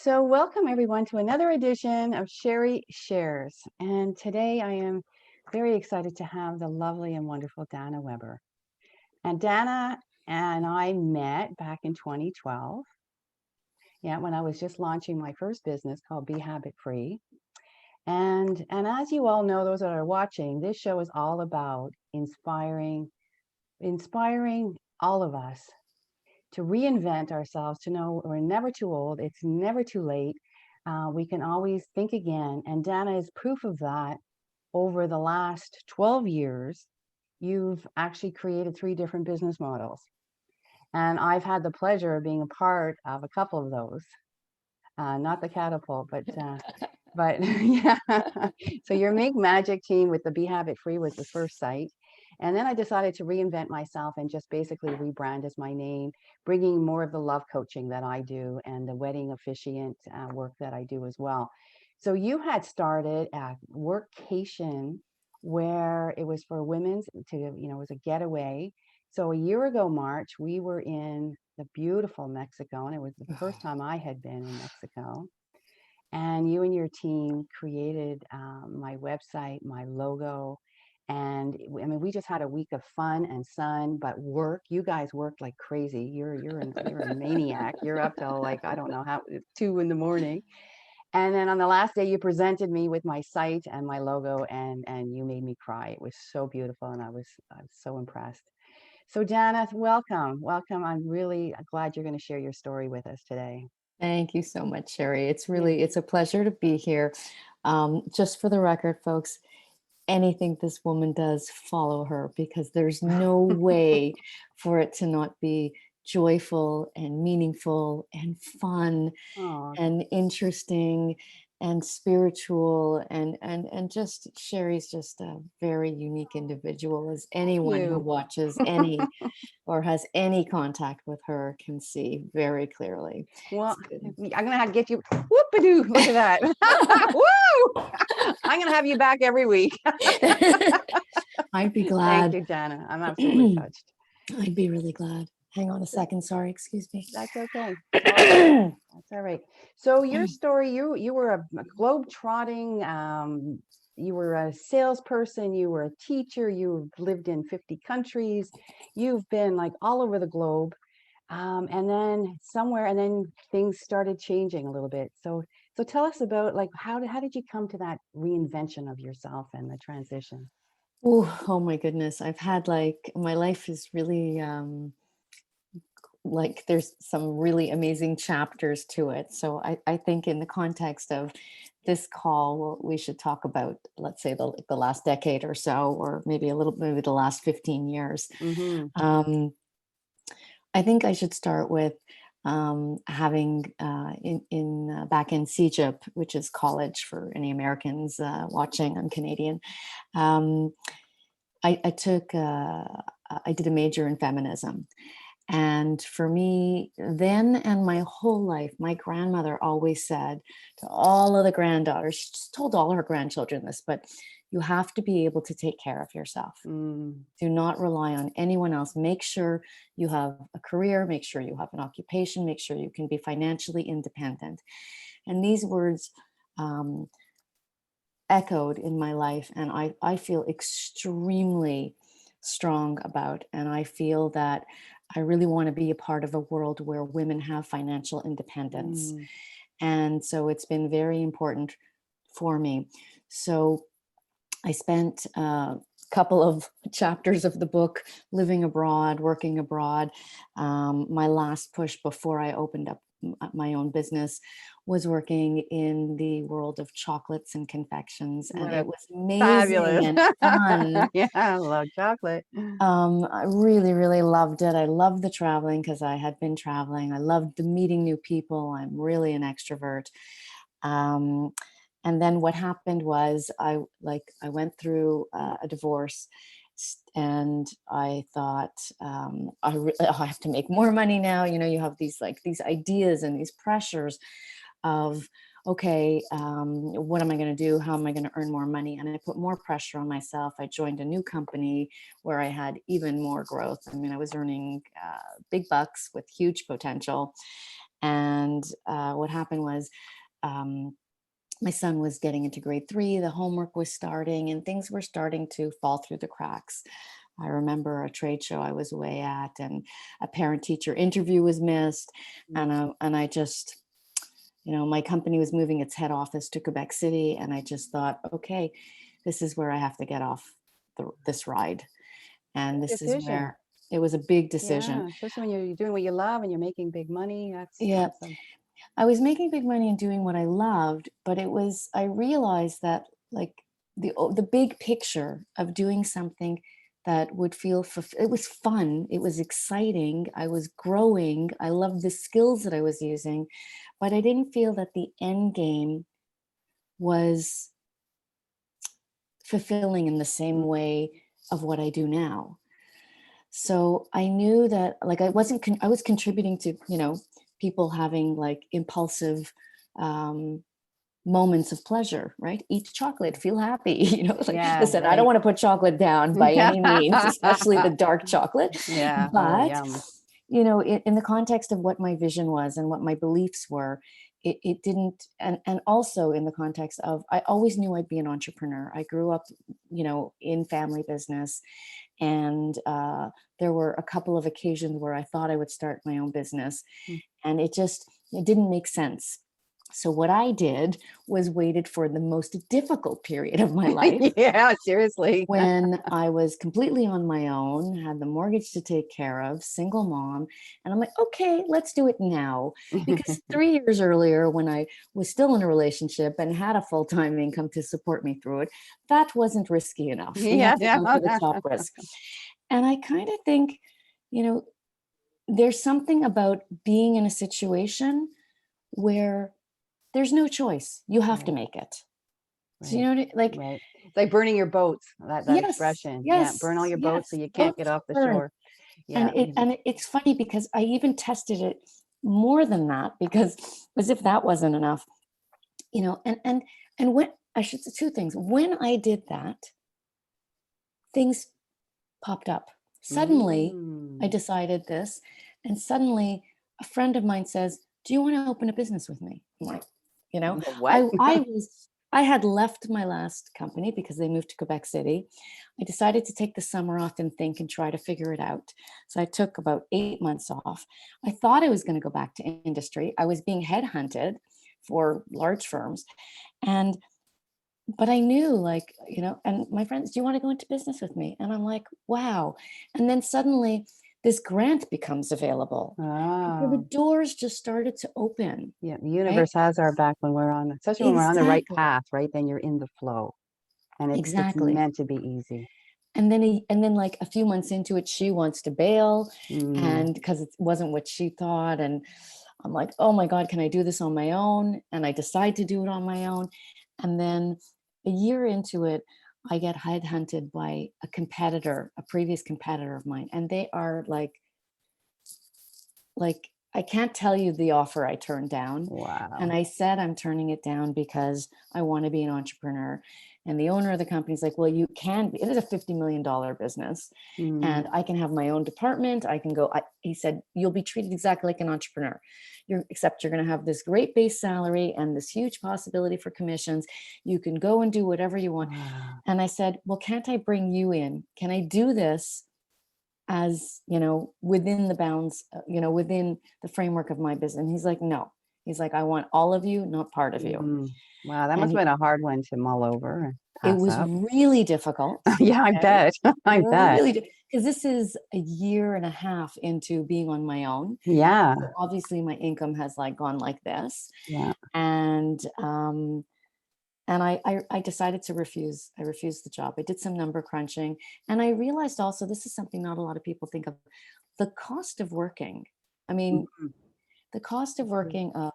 So, welcome everyone to another edition of Sherry Shares. And today I am very excited to have the lovely and wonderful Dahna Weber. And Dahna and I met back in 2012. Yeah, when I was just launching my first business called Be Habit Free. And as you all know, those that are watching, this show is all about inspiring all of us to reinvent ourselves, to know we're never too old, it's never too late. We can always think again. And Dahna is proof of that. Over the last 12 years, you've actually created 3 different business models. And I've had the pleasure of being a part of a couple of those. Not the catapult, but yeah. So your Make Magic team with the Be Habit Free was the first site. And then I decided to reinvent myself and just basically rebrand as my name, bringing more of the love coaching that I do and the wedding officiant work that I do as well. So you had started a workcation where it was for women's it was a getaway. So a year ago, March, we were in the beautiful Mexico, and it was the first time I had been in Mexico. And you and your team created my website, my logo. And I mean, we just had a week of fun and sun, but work. You guys worked like crazy. You're a maniac. You're up till like I don't know how 2 in the morning. And then on the last day, you presented me with my site and my logo, and you made me cry. It was so beautiful, and I was so impressed. So Dahna, welcome. I'm really glad you're going to share your story with us today. Thank you so much, Sherry. Yeah. It's a pleasure to be here. Just for the record, folks, anything this woman does, follow her, because there's no way for it to not be joyful and meaningful and fun Oh, and interesting and spiritual and just Sherry's just a very unique individual, as anyone who you. watches any or has any contact with her can see very clearly. Well, It's been I'm gonna have to get you. Whoop-a-doo! Look at that. Woo! I'm gonna have you back every week. I'd be Thank glad. you, Dahna. I'm absolutely touched. I'd be really glad. Hang on a second. Sorry, excuse me. That's okay. It's all right. That's all right. So your story, you were a globe trotting. You were a salesperson. You were a teacher. You've lived in 50 countries. You've been like all over the globe. And then things started changing a little bit. So tell us about like how did you come to that reinvention of yourself and the transition? Oh my goodness. I've had like my life is really like there's some really amazing chapters to it. So I think in the context of this call, we should talk about, let's say, the last decade or so, or maybe the last 15 years. Mm-hmm. Um, I think I should start with having in back in CEGIP, which is college for any Americans watching. I'm Canadian. Um, I took I did a major in feminism, and for me, then and my whole life, my grandmother always said to all of the granddaughters, she just told all her grandchildren this, but you have to be able to take care of yourself. Mm. Do not rely on anyone else. Make sure you have a career, make sure you have an occupation, make sure you can be financially independent. And these words um, echoed in my life, and I feel extremely strong about, and I feel that I really want to be a part of a world where women have financial independence. Mm. And so it's been very important for me. So I spent a couple of chapters of the book living abroad, working abroad. My last push before I opened up my own business was working in the world of chocolates and confections, and What it a was amazing fabulous. and fun. Yeah, I love chocolate. I really, really loved it. I loved the traveling because I had been traveling. I loved the meeting new people. I'm really an extrovert. Um, and then what happened was I went through a divorce, and I thought I have to make more money now. You know, you have these ideas and these pressures of, okay, what am I going to do? How am I going to earn more money? And I put more pressure on myself. I joined a new company where I had even more growth. I mean, I was earning big bucks with huge potential. And what happened was, my son was getting into grade 3, the homework was starting, and things were starting to fall through the cracks. I remember a trade show I was away at, and a parent teacher interview was missed. And I just, my company was moving its head office to Quebec City. And I just thought, okay, this is where I have to get off this ride. And Good this is decision. where it was a big decision. Yeah, especially when you're doing what you love and you're making big money. That's Yeah. awesome. I was making big money and doing what I loved, but I realized that, like, the big picture of doing something that would it was fun, it was exciting, I was growing, I loved the skills that I was using, but I didn't feel that the end game was fulfilling in the same way of what I do now. So I knew that, like, I was contributing to, people having like impulsive moments of pleasure, right? Eat chocolate, feel happy. Like, Yeah, listen, I don't right. want to put chocolate down by any means, especially the dark chocolate. Yeah. Oh, But, yum. in the context of what my vision was and what my beliefs were, it didn't, and also in the context of, I always knew I'd be an entrepreneur. I grew up, in family business. And there were a couple of occasions where I thought I would start my own business, and it didn't make sense. So what I did was waited for the most difficult period of my life, Yeah, seriously. when I was completely on my own, had the mortgage to take care of, single mom. And I'm like, okay, let's do it now. Because 3 years earlier, when I was still in a relationship and had a full-time income to support me through it, that wasn't risky enough. We Yeah, had to yeah. go for the top risk. And I kind of think, you know, there's something about being in a situation where there's no choice. You have to Right, make it. So, right, like, right. It's like burning your boats, that yes, expression. Yeah, burn all yes, your boats so yes, you can't get boats off the burn. shore. And Yeah. it's funny because I even tested it more than that, because as if that wasn't enough, and when I should say two things. When I did that, things popped up. Suddenly, I Mm. decided this, and suddenly a friend of mine says, "Do you want to open a business with me?" I'm like, you know, The what? I had left my last company because they moved to Quebec City. I decided to take the summer off and think and try to figure it out. So I took about 8 months off. I thought I was going to go back to industry. I was being headhunted for large firms, and but I knew, like, and my friends, "Do you want to go into business with me?" And I'm like, wow. And then suddenly this grant becomes available. And so the Oh, doors just started to open, yeah. The right? universe has our back when we're on, especially when we're on the right Exactly. path, right? Then you're in the flow, and it's Exactly. meant to be easy. And then like a few months into it, she wants to bail, Mm. and because it wasn't what she thought. And I'm like, oh my God, can I do this on my own? And I decide to do it on my own. And then a year into it, I get headhunted by a previous competitor of mine. And they are like, I can't tell you the offer I turned down. And Wow. I said I'm turning it down because I want to be an entrepreneur. And the owner of the company is like, well, you can be. It is a $50 million business, Mm. and I can have my own department. I can go. He said, you'll be treated exactly like an entrepreneur. Except you're going to have this great base salary and this huge possibility for commissions. You can go and do whatever you want. Wow. And I said, well, can't I bring you in? Can I do this as, within the bounds, within the framework of my business? And he's like, no. He's like, I want all of you, not part of you. Mm. Wow, that And must have been a hard one to mull over and it pass was up. really difficult. Yeah, I Okay. bet. I bet. Really, because this is a year and a half into being on my own. Yeah, So obviously my income has like gone like this. yeah. And I decided to refuse. I refused the job. I did some number crunching, and I realized also, this is something not a lot of people think of, the cost of working. I mean, Mhm. the cost of That's true. working of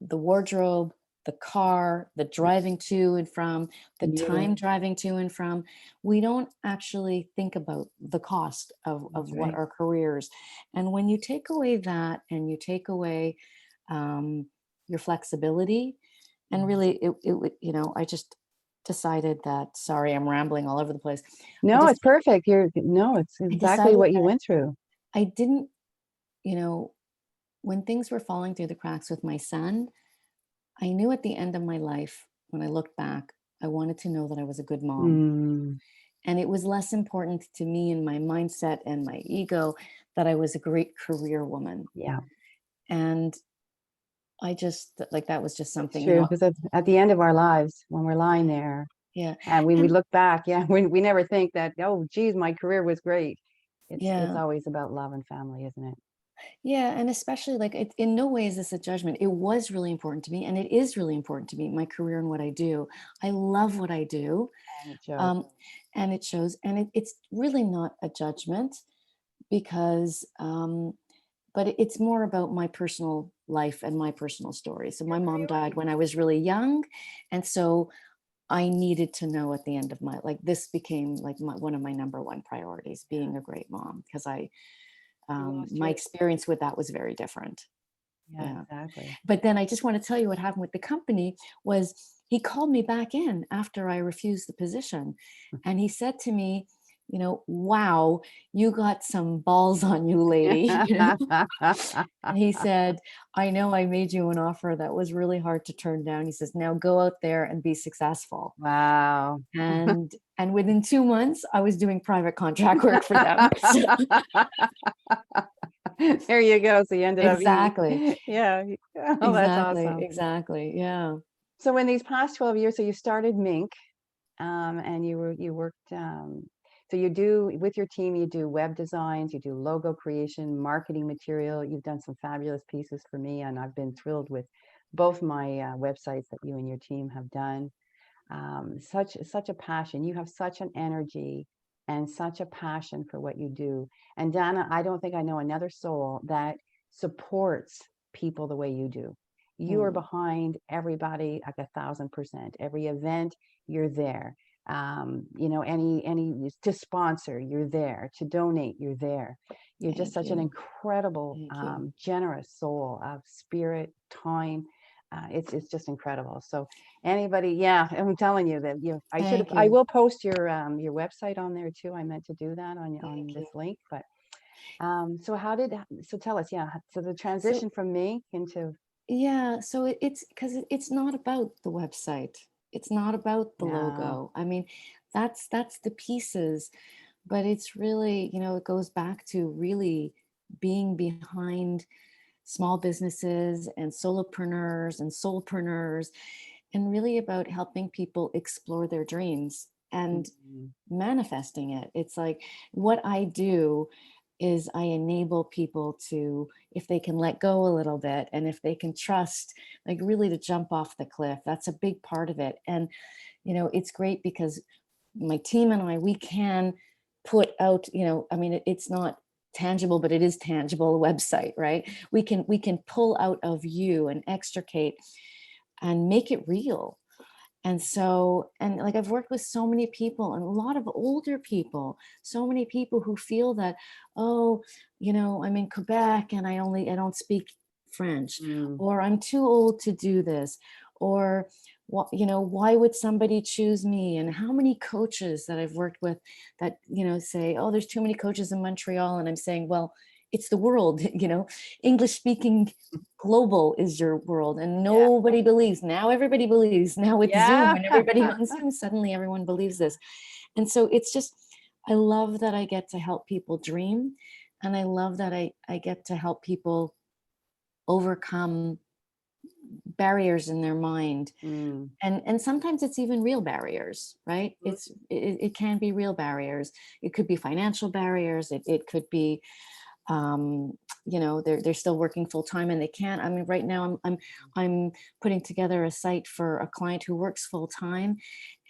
the wardrobe, the car, the driving to and from, the time Commuting. driving to and from. We don't actually think about the cost of That's what right. our careers. And when you take away that, and you take away um, your flexibility, and Yeah. really, I just decided that, sorry, I'm rambling all over the place. I No, just, it's perfect. No, it's I exactly decided what you that went through. I didn't, you know, when things were falling through the cracks with my son, I knew at the end of my life, when I looked back, I wanted to know that I was a good mom. Mm, And it was less important to me and my mindset and my ego that I was a great career woman. yeah, And I just like that was just it's something, true. Because at the end of our lives, when we're lying there, yeah. and when we And look back, yeah, we never think that, oh, geez, my career was great. It's yeah, always about love and family, isn't it? yeah. And especially like in no way is this a judgment. It was really important to me and it is really important to me, my career and what I do. I love what I do. And it shows. Um, and it shows, and it's really not a judgment because but it's more about my personal life and my personal story. So You're my very mom died right. when I was really young, and so I needed to know at the end of my like this became like one of my number one priorities, Yeah. being a great mom, because You lost my your, experience with that was very different. yeah, Yeah. exactly. But then I just want to tell you what happened with the company was he called me back in after I refused the position. And he said to me, wow, you got some balls on you, lady. And he said, I know I made you an offer that was really hard to turn down. He says, now go out there and be successful. Wow. And within 2 months, I was doing private contract work for them. So, There you go. So you ended up, exactly. yeah. Oh, that's Exactly. awesome. Exactly. Yeah. So in these past 12 years, so you started Mink, and you worked, so you do, with your team, you do web designs, you do logo creation, marketing material. You've done some fabulous pieces for me, and I've been thrilled with both my websites that you and your team have done. Such a passion. You have such an energy and such a passion for what you do. And Dahna, I don't think I know another soul that supports people the way you do. You are Mm, behind everybody like 1,000%. Every event, you're there. Any to sponsor, you're there. To donate, you're there. You're just thank such an you. incredible, Thank you. generous soul of spirit, time. It's just incredible. So anybody, yeah, I'm telling you that Thank I you. will post your website on there too. I meant to do that on Thank this you. link, but so tell us, yeah, so the So transition from me into, yeah, so it's because it's not about the website. It's not about the yeah, logo. I mean, that's the pieces, but it's really, it goes back to really being behind small businesses and solopreneurs and soulpreneurs, and really about helping people explore their dreams and mm, manifesting it. It's like what I do is I enable people to, if they can let go a little bit and if they can trust, like really to jump off the cliff. That's a big part of it. And, it's great because my team and I, we can put out, I mean, it's not tangible, but it is tangible, a website, right? We can pull out of you and extricate and make it real. And so, and like I've worked with so many people and a lot of older people, so many people who feel that, oh, I'm in Quebec and I don't speak French, mm, or I'm too old to do this, or what, why would somebody choose me? And how many coaches that I've worked with that, say, oh, there's too many coaches in Montreal. And I'm saying, well, it's the world, English speaking global is your world, and yeah, nobody believes. Now everybody believes. Now with Zoom yeah. and everybody on Zoom, suddenly everyone believes this. And so it's just, I love that I get to help people dream, and I love that I get to help people overcome barriers in their mind. Mm. And sometimes it's even real barriers, right? It can be real barriers. It could be financial barriers. It could be um they're still working full time and they can't. I mean, right now I'm putting together a site for a client who works full time,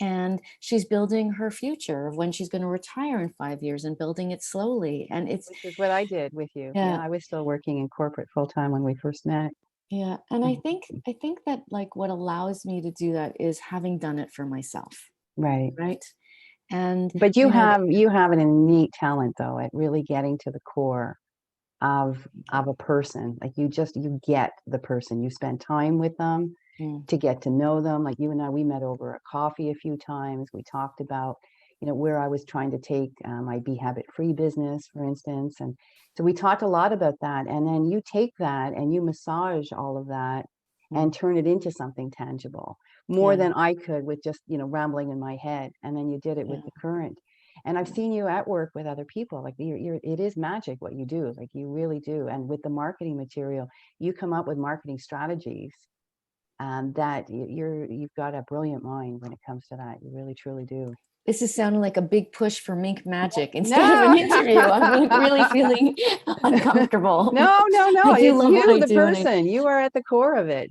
and she's building her future of when she's going to retire in 5 years and building it slowly. And it's Which is what I did with you. Yeah, yeah, I was still working in corporate full time when we first met. yeah. And i Mhm. think i think that like what allows me to do that is having done it for myself, Right. right? And But you have an innate talent though at really getting to the core thank of you. a person. Like you get the person. You spend time with them Mm, to get to know them. Like you and I, we met over a coffee a few times. We talked about, where I was trying to take my Be Habit Free business, for instance. And so we talked a lot about that. And then you take that and you massage all of that and turn it into something tangible, more Yeah. than I could with just, rambling in my head. And then you did it with the current. And I've seen you at work with other people. Like it is magic what you do. Like you really do. And with the marketing material, you come up with marketing strategies that you've got a brilliant mind when it comes to that. You really, truly do. This is sounding like a big push for Mink Magic instead of No, an interview. I'm like really feeling uncomfortable. no. I do It's love what you, I the do, and person. You are at the core of it.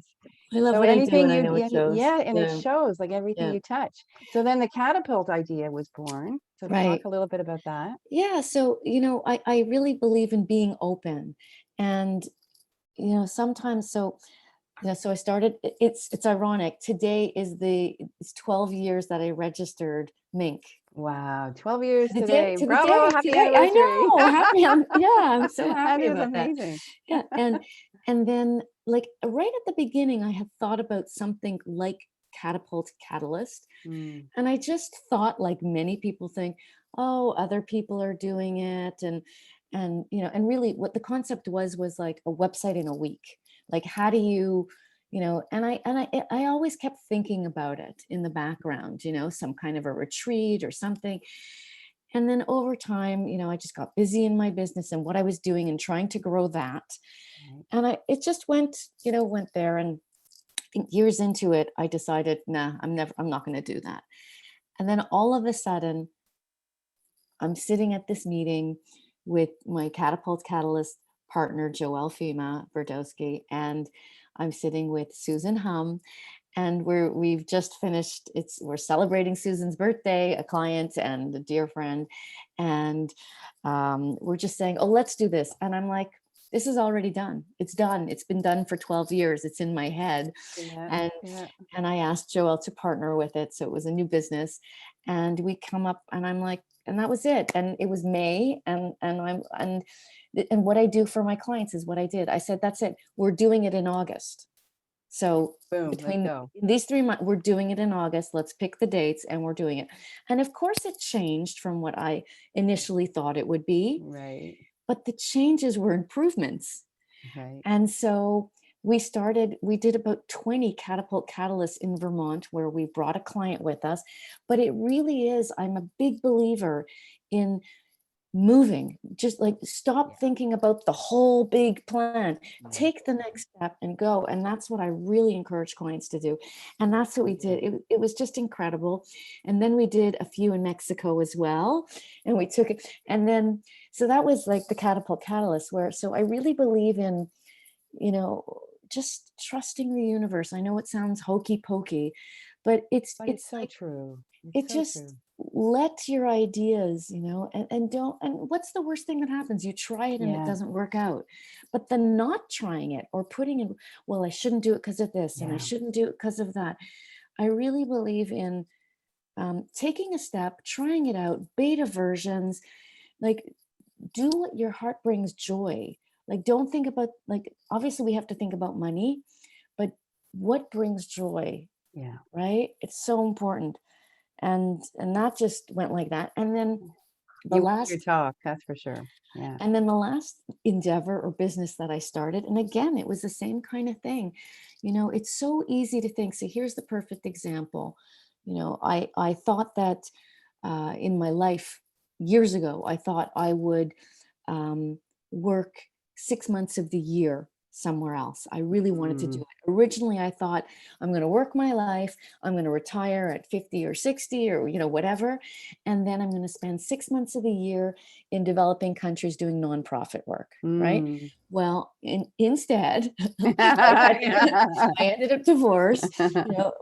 I love So what I do, anything and I know it shows. yeah, and it Yeah, shows like everything yeah, you touch. So then the catapult idea was born. So talk right. a little bit about that. Yeah. So, I really believe in being open, and sometimes so I started. It's ironic. Today it's 12 years that I registered Mink. Wow, 12 years To the day, today. to the Bravo, day, happy today. I anniversary. know. Yeah, I'm so That happy is about that. amazing. Yeah, and then like right at the beginning, I had thought about something like catapult catalyst, Mm, and I just thought, like many people think, oh, other people are doing it, and really, what the concept was like a website in a week. Like, how do you, and I always kept thinking about it in the background, some kind of a retreat or something. And then over time, I just got busy in my business and what I was doing and trying to grow that. right. And it just went there. And I think years into it, I decided, nah, I'm not going to do that. And then all of a sudden, I'm sitting at this meeting with my Catapult Catalyst partner, Joelle Fima Berdowski, and I'm sitting with Susan Hum, and we've just finished. We're celebrating Susan's birthday, a client and a dear friend, and we're just saying, oh, let's do this. And I'm like, this is already done. It's done. It's been done for 12 years. It's in my head. Yeah, And yeah. and I asked Joelle to partner with it. So it was a new business. And we come up and I'm like, and that was it. And it was May. And what I do for my clients is what I did. I said, that's it. We're doing it in August. So Boom, let's between go. these 3 months, we're doing it in August. Let's pick the dates and we're doing it. And of course, it changed from what I initially thought it would be, Right, but the changes were improvements. right. And so we did about 20 catapult catalysts in Vermont where we brought a client with us. But it really is, I'm a big believer in moving. Just like stop thinking about the whole big plan, Yeah. take the next step and go. And that's what I really encourage clients to do. And that's what we did. It was just incredible. And then we did a few in Mexico as well, and we took it. And then so that was like the catapult catalyst, where so I really believe in, you know just trusting the universe. I know it sounds hokey pokey, but it's But it's it's so like, true. It's it so just, true. let your ideas, and don't, and what's the worst thing that happens? You try it and it Yeah, doesn't work out. But the not trying it or putting in, well, I shouldn't do it because of this and I yeah. shouldn't do it because of that. I really believe in taking a step, trying it out, beta versions, like do what your heart brings joy. Like, don't think about, like, obviously we have to think about money, but what brings joy, Yeah. right? It's so important. And that just went like that. And then the You walk your last talk, that's for sure. Yeah. and then the last endeavor or business that I started, and again, it was the same kind of thing. It's so easy to think. So here's the perfect example. I thought that in my life years ago, I thought I would work 6 months of the year somewhere else. I really wanted to do Mm, it. Originally, I thought I'm going to work my life. I'm going to retire at 50 or 60 or, whatever. And then I'm going to spend 6 months of the year in developing countries doing nonprofit work. Right. mm. Well, instead, Yeah. I ended up divorced.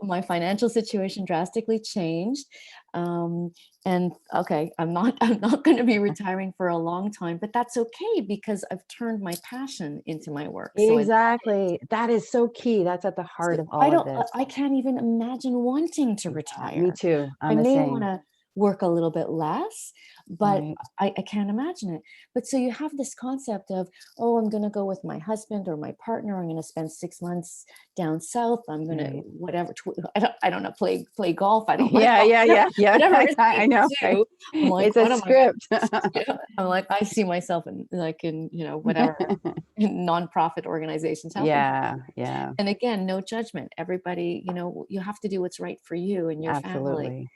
My financial situation drastically changed. Um, and okay, I'm not going to be retiring for a long time, but that's okay because I've turned my passion into my work. So I love it. Exactly. That is so key. That's at the So heart of all of this. I can't even imagine wanting to Yeah, me retire. too. I I'm the may want same. to work a little bit less, but Right. I can't imagine it. But so you have this concept of, oh, I'm going to go with my husband or my partner. I'm going to spend 6 months down south. I'm going to Right. whatever. I don't know, play golf. I don't want to Yeah, golf. yeah, Whatever, yeah, yeah. whatever it I takes know, to right? do. I'm like, It's a what am I? script. Yeah, I'm like, I see myself in like in, whatever nonprofit organizations helping Yeah, people. yeah, And again, no judgment. Everybody, you have to do what's right for you and your family. absolutely.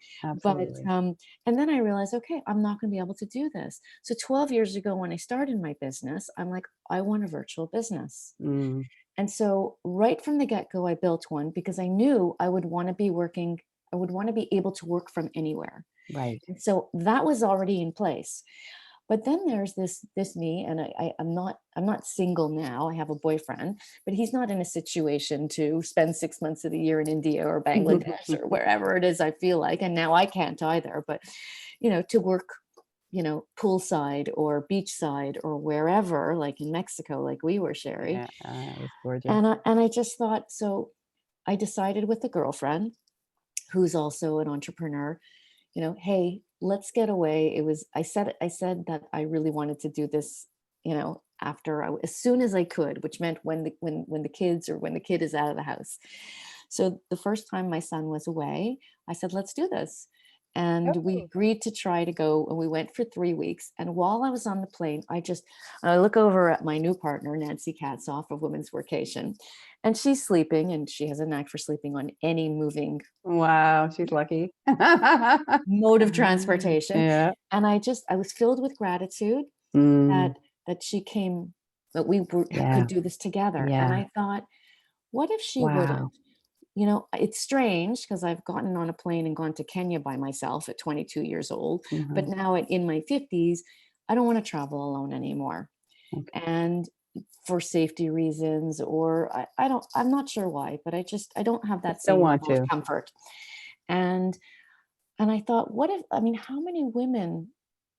But Absolutely. and then I realized, okay, I'm not going to be able to do this. So 12 years ago, when I started my business, I'm like, I want a virtual business. Mm, And so right from the get-go, I built one because I knew I would want to be able to work from anywhere. right. And so that was already in place. But then there's this me, and I'm not single now. I have a boyfriend, but he's not in a situation to spend 6 months of the year in India or Bangladesh or wherever it is I feel like. And now I can't either. But to work, poolside or beachside or wherever, like in Mexico, like we were, Sherry. Yeah, it was gorgeous. And I just thought, so I decided with a girlfriend who's also an entrepreneur, hey, let's get away. I said that I really wanted to do this, after as soon as I could, which meant when the kids, or when the kid is out of the house. So the first time my son was away, I said, let's do this. And we Oh. agreed to try to go, and we went for 3 weeks. And while I was on the plane, I look over at my new partner, Nancy Katzoff of Women's Workation, and she's sleeping, and she has a knack for sleeping on any moving Wow, she's lucky. mode of transportation. Yeah. And I was filled with gratitude Mm, that she came, that we yeah, could do this together. And yeah. I thought, what if she Wow. wouldn't? It's strange because I've gotten on a plane and gone to Kenya by myself at 22 years old, Mhm. but now in my 50s, I don't want to travel alone anymore. Okay. And for safety reasons, or I'm not sure why, but I don't have that Just don't same want level of to. comfort. And I thought, what if, I mean, how many women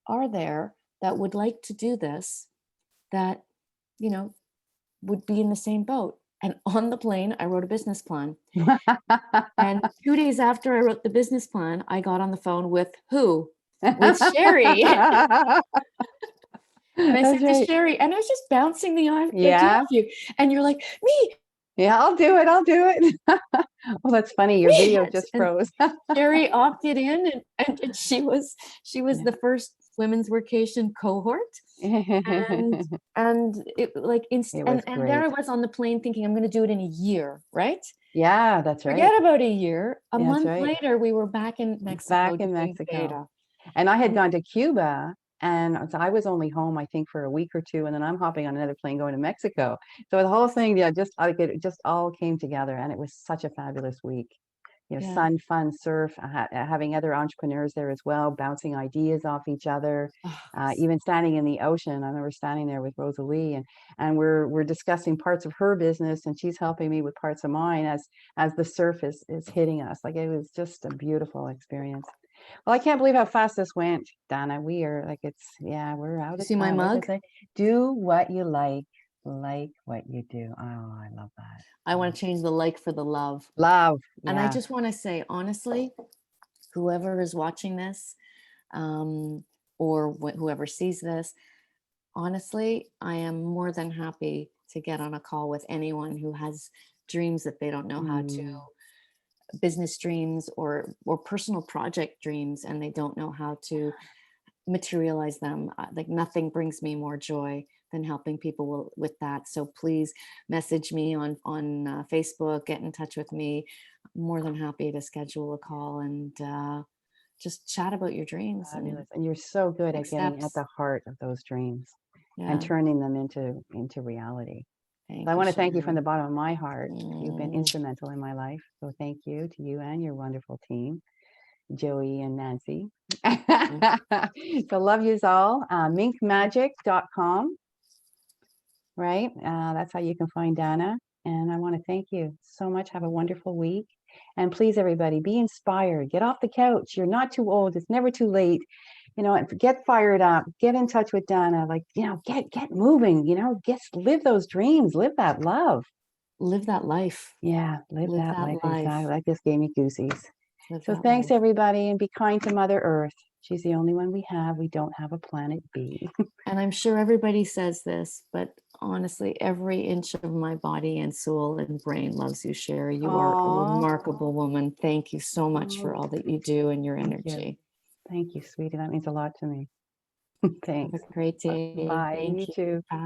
are there that would like to do this, that, you know, would be in the same boat? And on the plane, I wrote a business plan. And 2 days after I wrote the business plan, I got on the phone with who? With Sherry. And I That's said to right. Sherry, and I was just bouncing the idea Yeah. off you. And you're like, me, Yeah, I'll do it. I'll do it. Well, that's funny. Your me. video just And froze. Sherry opted in, and she was Yeah. the first women's workation cohort. and and it like It was and there I great. was on the plane thinking I'm going to do it in a year, right? Yeah, that's right. Forget about a year. A Yeah, that's month right. later, we were back in Back Mexico in doing Mexico. beta. And I had And gone to Cuba, and so I was only home, I think, for a week or two, and then I'm hopping on another plane going to Mexico. So the whole thing, yeah, just like it just all came together, and it was such a fabulous week. yeah. Sun, fun, surf, having other entrepreneurs there as well, bouncing ideas off each other, Oh, even standing in the ocean. I remember standing there with Rosalie, and we're discussing parts of her business, and she's helping me with parts of mine as the surf is hitting us. Like, it was just a beautiful experience. Well, I can't believe how fast this went, Dana. We are like, yeah, we're out you of see my time. What does it mug? say? Do what you like what you do. Oh, I love that. I Yeah. want to change the like for the love. Love. And I Yeah. just want to say, honestly, whoever is watching this, um, or whoever sees this, honestly, I am more than happy to get on a call with anyone who has dreams that they don't know how to, Mm, business dreams or personal project dreams, and they don't know how to materialize them. Like, nothing brings me more joy than helping people with that. So please message me on Facebook, get in touch with me. I'm more than happy to schedule a call and just chat about your dreams and fabulous. And you're so good at next getting at steps. the heart of those dreams and Yeah. turning them into reality. So I Thank you, want to thank you from the Sherry. bottom of my heart. You've been Mm. instrumental in my life. So thank you to you and your wonderful team, Joey and Nancy. So love yous all. Minkmagic.com, right? That's how you can find Dana. And I want to thank you so much. Have a wonderful week. And please, everybody, be inspired. Get off the couch. You're not too old. It's never too late. And get fired up. Get in touch with Dana. Like, get moving. Live those dreams. Live that love. Live that life. Yeah, live Live that that life. life. Exactly. That just gave me goosies. Live So that thanks, life. everybody, and be kind to Mother Earth. She's the only one we have. We don't have a planet B. And I'm sure everybody says this, but honestly, every inch of my body and soul and brain loves you, Sherry. You are a Oh, remarkable woman. Thank you so much oh, for all that you do and your thank you. energy. Thank you, sweetie. That means a lot to me. Have Thanks. a great day. Bye. You Thank you. too. Bye.